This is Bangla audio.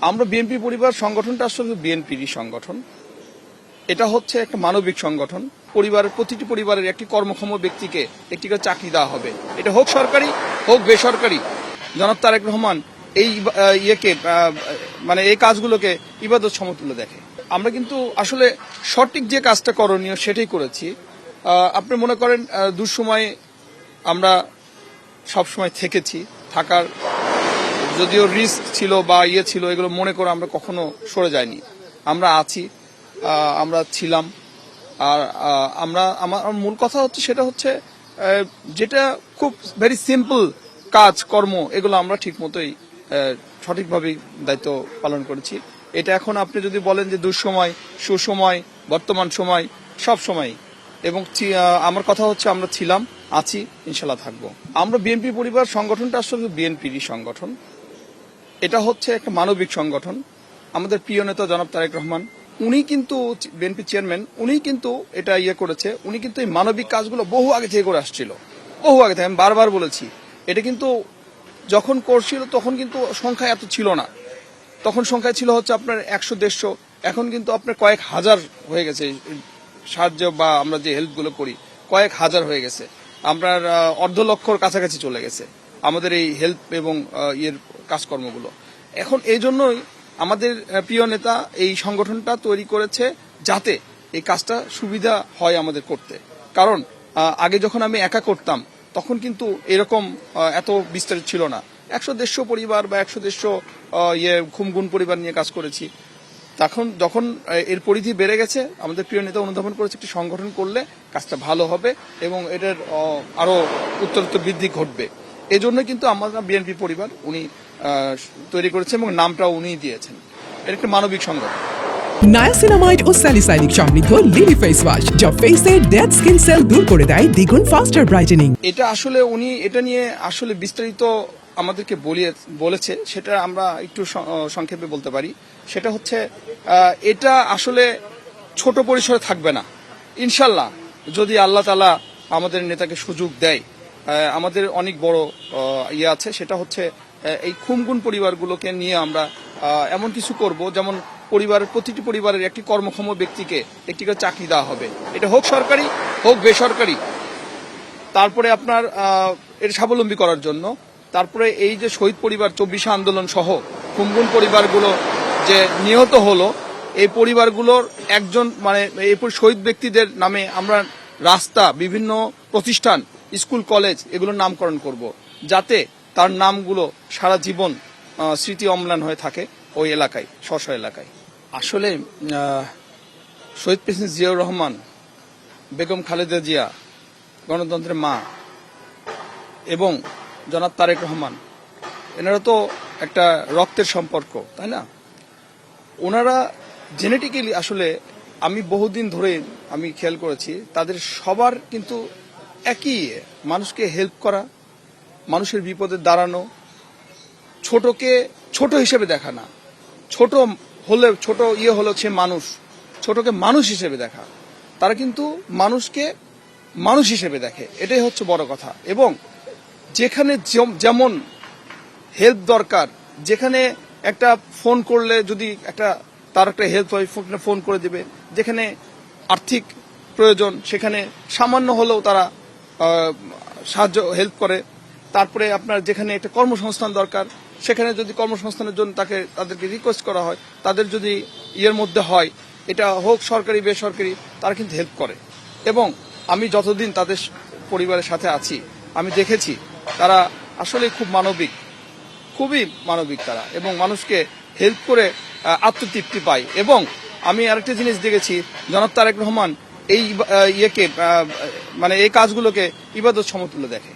আমরা বিএনপি পরিবার সংগঠনটা আসলে বিএনপিরই সংগঠন। এটা হচ্ছে একটা মানবিক সংগঠন। পরিবারের প্রতিটি পরিবারের একটি কর্মক্ষম ব্যক্তিকে একটি করে চাকরি দেওয়া হবে। এটা হোক সরকারি হোক বেসরকারি। জনাব তারেক রহমান এই এই কাজগুলোকে ইবাদত সমতুল্য দেখে। আমরা কিন্তু আসলে সঠিক যে কাজটা করণীয় সেটাই করেছি। আপনি মনে করেন দুঃসময়ে আমরা সবসময় থেকেছি, থাকার যদিও রিস্ক ছিল বা ছিল, এগুলো মনে করে আমরা কখনো সরে যাইনি। আমরা আছি, আমরা ছিলাম। আর আমার মূল কথা হচ্ছে সেটা হচ্ছে যেটা খুব ভেরি সিম্পল কাজ কর্ম, এগুলো আমরা ঠিক মতোই সঠিকভাবে দায়িত্ব পালন করেছি। এটা এখন আপনি যদি বলেন যে দুঃসময়, সুসময়, বর্তমান সময়, সব সময়, এবং আমার কথা হচ্ছে আমরা ছিলাম, আছি, ইনশাল্লাহ থাকবো। আমরা বিএনপি পরিবার সংগঠনটা আসলে বিএনপিরই সংগঠন। এটা হচ্ছে একটা মানবিক সংগঠন। আমাদের প্রিয় নেতা জনাব তারেক রহমান, উনি কিন্তু বিএনপি চেয়ারম্যান, উনি কিন্তু এটা করেছে। উনি কিন্তু এই মানবিক কাজগুলো বহু আগে থেকে করে আসছিল, বহু আগে থেকে। আমি বারবার বলেছি, এটা কিন্তু যখন করছিল তখন কিন্তু সংখ্যা এত ছিল না। তখন সংখ্যায় ছিল হচ্ছে আপনার 100-150, এখন কিন্তু আপনার কয়েক হাজার হয়ে গেছে। সাহায্য বা আমরা যে হেল্পগুলো করি কয়েক হাজার হয়ে গেছে, আপনার 1,00,000 কাছাকাছি চলে গেছে আমাদের এই হেল্প এবং কাজকর্মগুলো। এখন এই জন্যই আমাদের প্রিয় নেতা এই সংগঠনটা তৈরি করেছে, যাতে এই কাজটা সুবিধা হয় আমাদের করতে। কারণ আগে যখন আমি একা করতাম তখন কিন্তু এরকম এত বিস্তারিত ছিল না। 100-150 পরিবার বা 100-150 খুমগুন পরিবার নিয়ে কাজ করেছি। তখন যখন এর পরিধি বেড়ে গেছে, আমাদের প্রিয় নেতা অনুধাবন করেছে একটি সংগঠন করলে কাজটা ভালো হবে এবং এটার আরো উত্তরোত্তর বৃদ্ধি ঘটবে। এই জন্য কিন্তু আমরা বিএনপি পরিবার উনি তৈরি করেছেন এবং নামটাও উনি দিয়েছেন। এটা একটা মানবিক সংগঠন। নায়াসিনামাইড ও স্যালিসাইলিক সমৃদ্ধ লিলি ফেস ওয়াশ, যা ফেসের ডেড স্কিন সেল দূর করে দেয় দ্বিগুণ ফাস্টার ব্রাইটেনিং। এটা আসলে উনি এটা নিয়ে আসলে বিস্তারিত আমাদেরকে বলেছে, সেটা আমরা একটু সংক্ষেপে বলতে পারি। সেটা হচ্ছে এটা আসলে ছোট পরিসরে থাকবে না, ইনশাল্লাহ, যদি আল্লাহ তাআলা আমাদের নেতাকে সুযোগ দেয়। আমাদের অনেক বড় আছে, সেটা হচ্ছে এই খুমগুন পরিবারগুলোকে নিয়ে আমরা এমন কিছু করব, যেমন প্রতিটি পরিবারের একটি কর্মক্ষম ব্যক্তিকে একটি করে চাকরি দেওয়া হবে। এটা হোক সরকারি হোক বেসরকারি। তারপরে আপনার এর স্বাবলম্বী করার জন্য, তারপরে এই যে শহীদ পরিবার 24 আন্দোলন সহ খুমগুন পরিবারগুলো যে নিহত হলো, এই পরিবারগুলোর একজন এই শহীদ ব্যক্তিদের নামে আমরা রাস্তা, বিভিন্ন প্রতিষ্ঠান, স্কুল, কলেজ এগুলোর নামকরণ করব, যাতে তার নামগুলো সারা জীবন স্মৃতি অম্লান হয়ে থাকে ওই এলাকায়, স্ব এলাকায়। আসলে শহীদ প্রেসিডেন্ট জিয়াউর রহমান, বেগম খালেদা জিয়া, গণতন্ত্রের মা, এবং জনাব তারেক রহমান, এনারা তো একটা রক্তের সম্পর্ক, তাই না? ওনারা জেনেটিক্যালি আসলে আমি বহুদিন ধরে আমি খেয়াল করেছি, তাদের সবার কিন্তু একই, মানুষকে হেল্প করা, মানুষের বিপদে দাঁড়ানো, ছোটকে ছোট হিসেবে দেখা না, ছোট হলে সে মানুষ, ছোটকে মানুষ হিসেবে দেখা। তারা কিন্তু মানুষকে মানুষ হিসেবে দেখে, এটাই হচ্ছে বড় কথা। এবং যেখানে যেমন হেল্প দরকার, যেখানে একটা ফোন করলে যদি তার একটা হেল্প হয়, ফোন করে দেবে। যেখানে আর্থিক প্রয়োজন সেখানে সামান্য হলেও তারা সাহায্য, হেল্প করে। তারপরে আপনার যেখানে একটা কর্মসংস্থান দরকার, সেখানে যদি কর্মসংস্থানের জন্য তাদেরকে রিকোয়েস্ট করা হয়, তাদের যদি মধ্যে হয়, এটা হোক সরকারি বেসরকারি, তারা কিন্তু হেল্প করে। এবং আমি যতদিন তাদের পরিবারের সাথে আছি, আমি দেখেছি তারা আসলে খুব মানবিক, খুবই মানবিক তারা, এবং মানুষকে হেল্প করে আত্মতৃপ্তি পায়। এবং আমি আরেকটা জিনিস দেখেছি, জনাব তারেক রহমান এই এই কাজগুলোকে ইবাদত সমতুল্য দেখে।